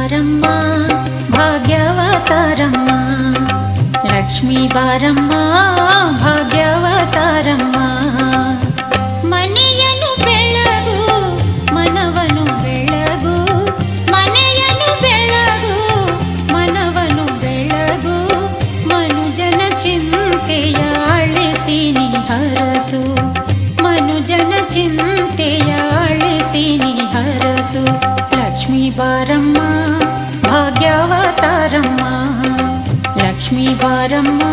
ಬಾರಮ್ಮ ಭಾಗ್ಯವತಾರಮ್ಮ, ಲಕ್ಷ್ಮೀ ಬಾರಮ್ಮ ಭಾಗ್ಯವತಾರಮ್ಮ. ಮನೆಯನ್ನು ಬೆಳಗು ಮನವನು ಬೆಳಗು, ಮನೆಯನ್ನು ಬೆಳಗು ಮನವನು ಬೆಳಗು, ಮನುಜನ ಚಿಂತೆಯ ಅಳಿಸಿ ನೀ ಹರಸು, ಮನುಜನ ಚಿಂತೆಯ ಅಳಿಸಿ ನೀ ಹರಸು. ಲಕ್ಷ್ಮೀ ಬಾರಮ್ಮ ಭಾಗ್ಯವತಾರಮ್ಮ, ಲಕ್ಷ್ಮೀ ಬಾರಮ್ಮ